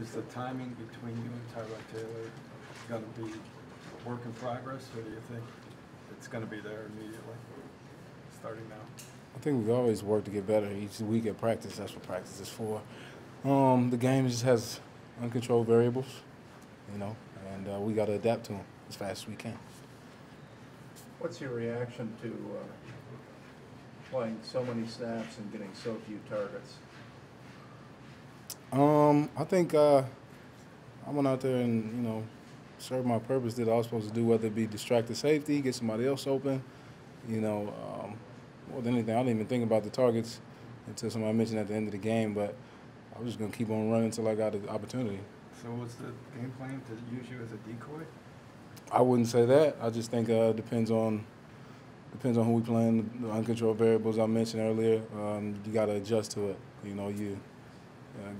Is the timing between you and Tyrod Taylor going to be a work in progress, or do you think it's going to be there immediately, starting now? I think we've always worked to get better each week at practice. That's what practice is for. The game just has uncontrolled variables, and we got to adapt to them as fast as we can. What's your reaction to playing so many snaps and getting so few targets? I think I went out there and, served my purpose that I was supposed to do, whether it be distract the safety, get somebody else open. More than anything, I didn't even think about the targets until somebody mentioned at the end of the game, but I was just going to keep on running until I got the opportunity. So was the game plan to use you as a decoy? I wouldn't say that. I just think it depends on who we playing, the uncontrolled variables I mentioned earlier. You got to adjust to it.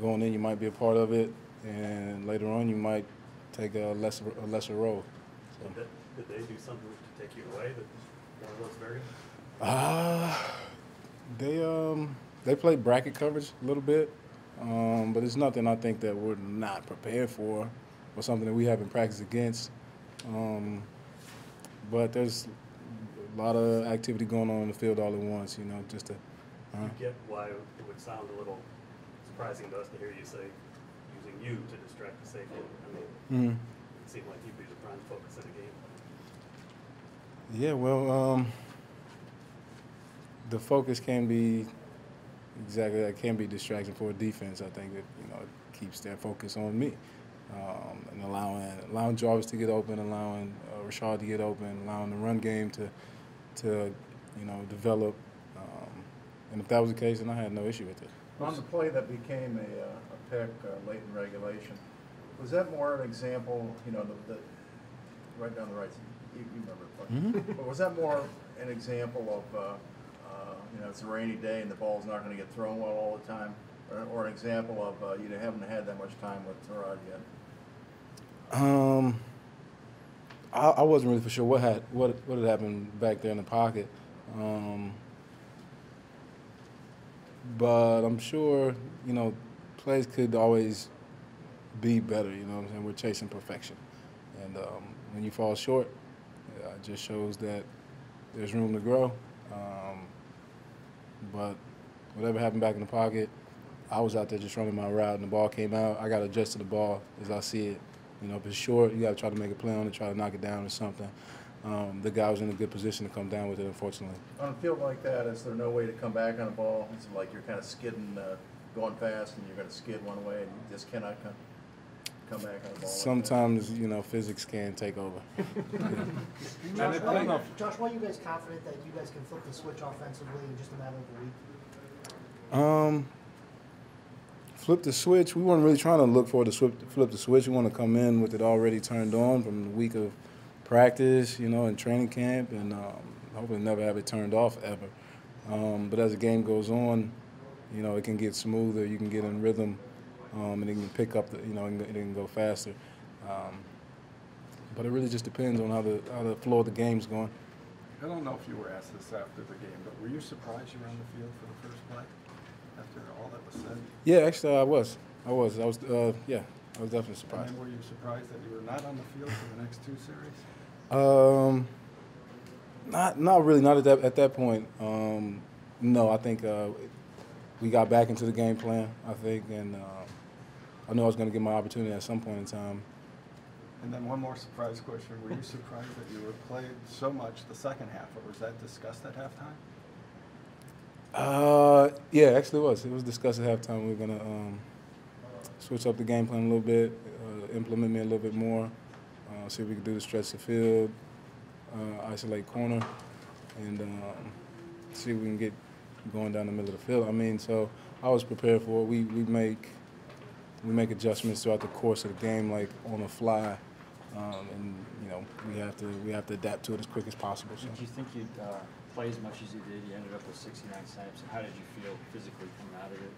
Going in, you might be a part of it, and later on, you might take a lesser role. So. Did they do something to take you away? One of those variants? They played bracket coverage a little bit, but it's nothing I think that we're not prepared for, or something that we haven't practiced against. But there's a lot of activity going on in the field all at once. Just to. You get why it would sound a little surprising to us to hear you say using you to distract the safety. I mean, it seemed like you'd be the prime focus of the game. Yeah, well, the focus can be exactly that. Can be distraction for a defense. I think that it keeps their focus on me, and allowing Jarvis to get open, allowing Rashad to get open, allowing the run game to develop. And if that was the case, then I had no issue with it. On the play that became a pick late in regulation, was that more an example, the right down the right, you remember the play, but was that more an example of, it's a rainy day and the ball's not going to get thrown well all the time, or an example of you haven't had that much time with Tyrod yet? I wasn't really for sure what had happened back there in the pocket. But I'm sure, plays could always be better, what I'm saying? We're chasing perfection. And when you fall short, it just shows that there's room to grow. But whatever happened back in the pocket, I was out there just running my route, and the ball came out. I got to adjust to the ball as I see it. If it's short, you got to try to make a play on it, try to knock it down or something. The guy was in a good position to come down with it, unfortunately. On a field like that, is there no way to come back on a ball? It's like you're kind of skidding, going fast, and you're going to skid one way, and you just cannot come back on a ball. Sometimes, physics can take over. Josh, why are you guys confident that you guys can flip the switch offensively in just a matter of a week? Flip the switch. We weren't really trying to look for to flip the switch. We want to come in with it already turned on from the week of practice, in training camp, and hopefully never have it turned off ever. But as the game goes on, it can get smoother. You can get in rhythm, and it can pick up. It can go faster. But it really just depends on how the flow of the game's going. I don't know if you were asked this after the game, but were you surprised you were on the field for the first play after all that was said? Yeah, actually, I was. Yeah, I was definitely surprised. And were you surprised that you were not on the field for the next two series? Not really. Not at that point. No, I think we got back into the game plan. I think, and I knew I was going to get my opportunity at some point in time. And then one more surprise question: were you surprised that you were played so much the second half, or was that discussed at halftime? Yeah, actually, it was. It was discussed at halftime. We were going to switch up the game plan a little bit, implement me a little bit more. See if we could do the stretch the field, isolate corner, and see if we can get going down the middle of the field. I mean, so I was prepared for it. We make adjustments throughout the course of the game, like on the fly, and we have to adapt to it as quick as possible. So. Did you think you'd play as much as you did? You ended up with 69 snaps. How did you feel physically coming out of it?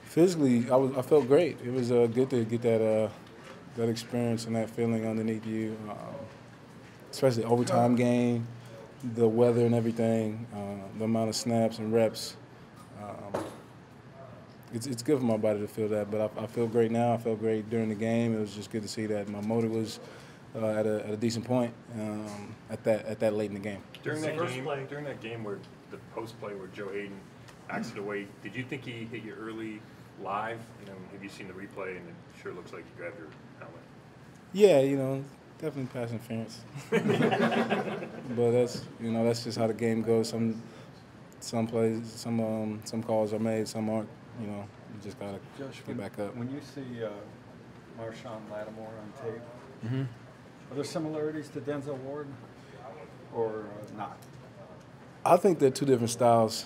Physically, I felt great. It was good to get that experience and that feeling underneath you, especially the overtime game, the weather and everything, the amount of snaps and reps. it's good for my body to feel that. But I feel great now. I felt great during the game. It was just good to see that my motor was at a decent point at that late in the game. During The that first game, play- during that game where the post play where Joe Hayden axed it away, did you think he hit you early live? You know, have you seen the replay? And it sure looks like you grabbed your helmet. Yeah, definitely pass interference. But that's just how the game goes. Some plays, some calls are made, some aren't. You just gotta Josh, get back up. when you see Marshawn Lattimore on tape, Mm-hmm. are there similarities to Denzel Ward or not? I think they're two different styles.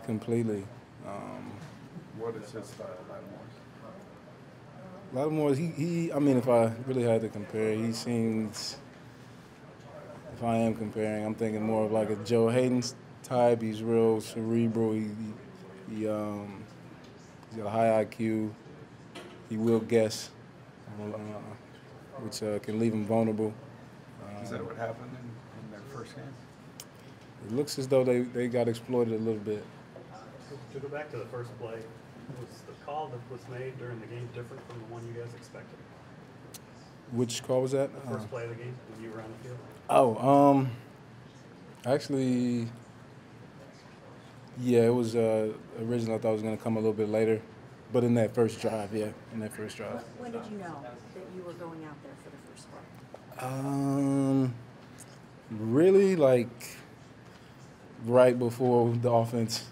Completely. What is his style, Lattimore's? Lattimore, I mean, if I really had to compare, he seems, if I am comparing, I'm thinking more of like a Joe Hayden type. He's real cerebral. He's got a high IQ. He will guess, which can leave him vulnerable. Is that what happened in their first game? It looks as though they got exploited a little bit. To go back to the first play, was the call that was made during the game different from the one you guys expected? Which call was that? The first play of the game when you were on the field? Oh, actually, yeah, it was originally I thought it was going to come a little bit later, but in that first drive, yeah, When did you know that you were going out there for the first play? Really, like right before the offense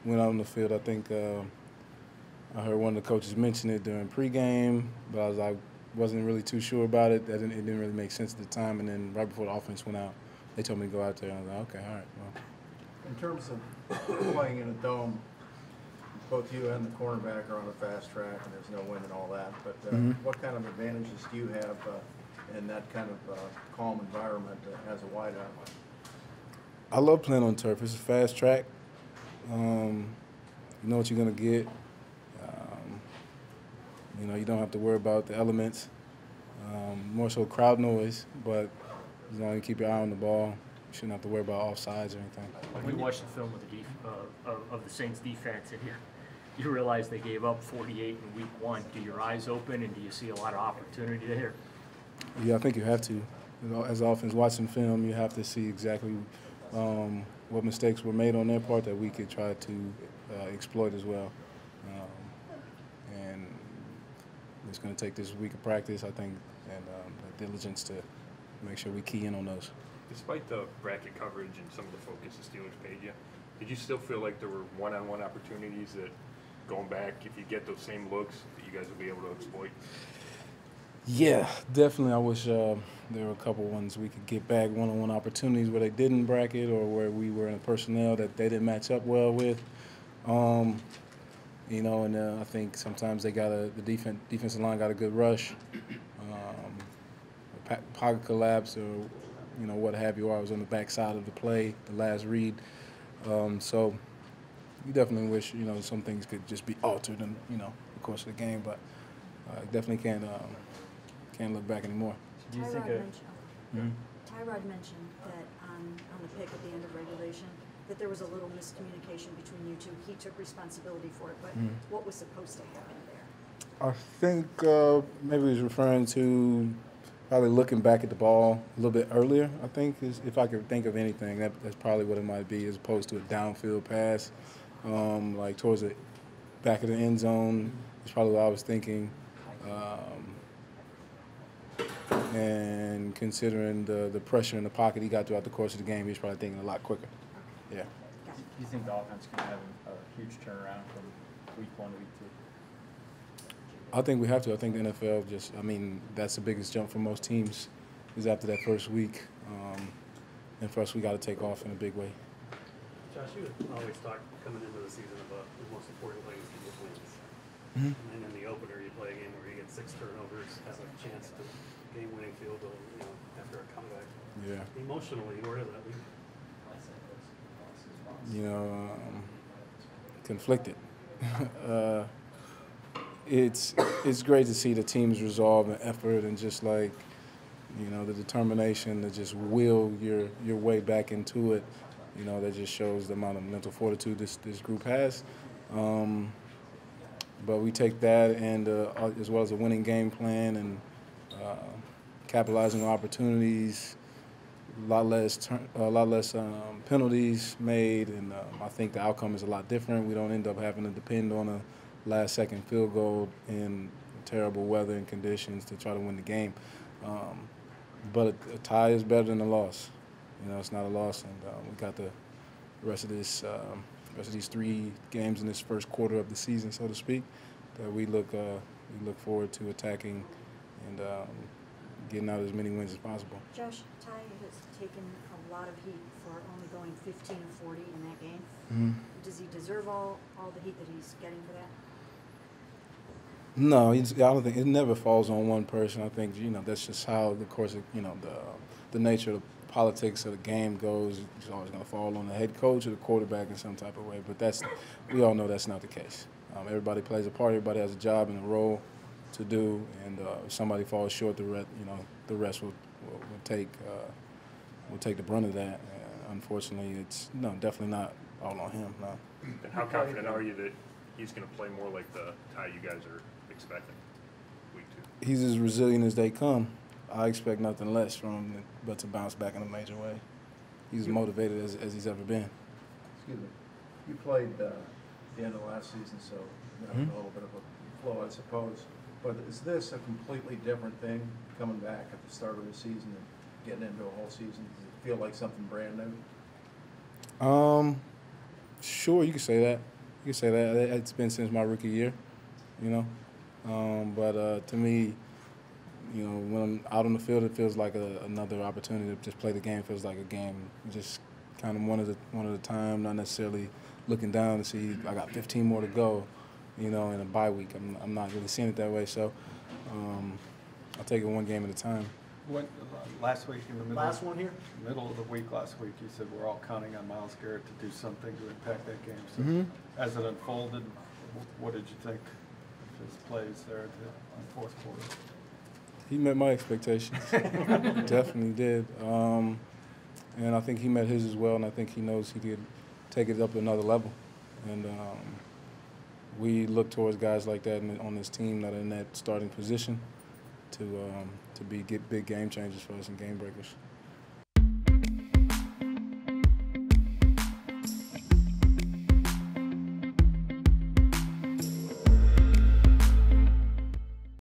went out on the field. I think I heard one of the coaches mention it during pregame, but I wasn't really too sure about it. It didn't really make sense at the time. And then right before the offense went out, they told me to go out there. And I was like, okay, all right, well. In terms of playing in a dome, both you and the cornerback are on a fast track, and there's no wind and all that. But what kind of advantages do you have in that kind of calm environment as a wideout? I love playing on turf. It's a fast track. You know what you're going to get. You don't have to worry about the elements. More so crowd noise, but as long as you keep your eye on the ball, you shouldn't have to worry about offsides or anything. When you watch the film of the Saints defense and you realize they gave up 48 in week 1, do your eyes open and do you see a lot of opportunity there? Yeah, I think you have to. As offense watching film, you have to see exactly what mistakes were made on their part that we could try to exploit as well. And it's going to take this week of practice, I think, and the diligence to make sure we key in on those. Despite the bracket coverage and some of the focus the Steelers paid you, did you still feel like there were one-on-one opportunities that, going back, if you get those same looks, that you guys will be able to exploit? Yeah, definitely. I wish there were a couple ones we could get back, one-on-one opportunities where they didn't bracket or where we were in a personnel that they didn't match up well with. And I think sometimes the defensive line got a good rush, pocket collapse or, what have you. Or I was on the backside of the play, the last read. So you definitely wish, some things could just be altered in, the course of the game. But definitely can't look back anymore. Do you think Tyrod mentioned that on the pick at the end of regulation that there was a little miscommunication between you two. He took responsibility for it, but what was supposed to happen there? I think maybe he was referring to probably looking back at the ball a little bit earlier, I think, if I could think of anything. That's probably what it might be, as opposed to a downfield pass, like towards the back of the end zone. Is probably what I was thinking. And considering the pressure in the pocket he got throughout the course of the game, he was probably thinking a lot quicker. Yeah. Do you think the offense can have a huge turnaround from week 1 to week 2? I think we have to. I think the NFL that's the biggest jump for most teams is after that first week. And for us, we got to take off in a big way. Josh, you always talk coming into the season about the most important thing is to get wins. And in the opener, you play a game where you get 6 turnovers, has a chance to game-winning field goal, after a comeback. Yeah. Emotionally, where does that leave you? Conflicted. It's great to see the team's resolve and effort and just like, the determination to just will your way back into it. That just shows the amount of mental fortitude this group has. But we take that and as well as a winning game plan and capitalizing on opportunities, a lot less penalties made, and I think the outcome is a lot different. We don't end up having to depend on a last-second field goal in terrible weather and conditions to try to win the game. But a tie is better than a loss. You know, it's not a loss, and we got the rest of these 3 games in this first quarter of the season, so to speak, that we look forward to attacking and getting out as many wins as possible. Josh, Ty has taken a lot of heat for only going 15 of 40 in that game. Mm-hmm. Does he deserve all the heat that he's getting for that? No, I don't think it never falls on one person. I think that's just how the course of the nature of the politics of the game goes. It's always going to fall on the head coach or the quarterback in some type of way. But we all know that's not the case. Everybody plays a part. Everybody has a job and a role to do. And if somebody falls short, the rest will take the brunt of that. Unfortunately, it's definitely not all on him. No. And how confident are you that he's going to play more like the Ty you guys are expecting week 2? He's as resilient as they come. I expect nothing less from him but to bounce back in a major way. He's as motivated as he's ever been. Excuse me. You played the end of last season, so you have a little bit of a flow, I suppose. But is this a completely different thing, coming back at the start of the season and getting into a whole season? Does it feel like something brand new? Sure, you could say that. You could say that. It's been since my rookie year, But to me, when I'm out on the field, it feels like another opportunity to just play the game. It feels like a game, just kind of one at a time, not necessarily looking down to see I got 15 more to go, in a bye week. I'm not really seeing it that way. So I'll take it one game at a time. Last week in the middle Last one here? middle of the week last week, you said we're all counting on Myles Garrett to do something to impact that game. So as it unfolded, what did you think of his plays there in the fourth quarter? He met my expectations. Definitely did. And I think he met his as well, and I think he knows he could take it up to another level. And we look towards guys like that on this team that are in that starting position to get big game changers for us and game breakers.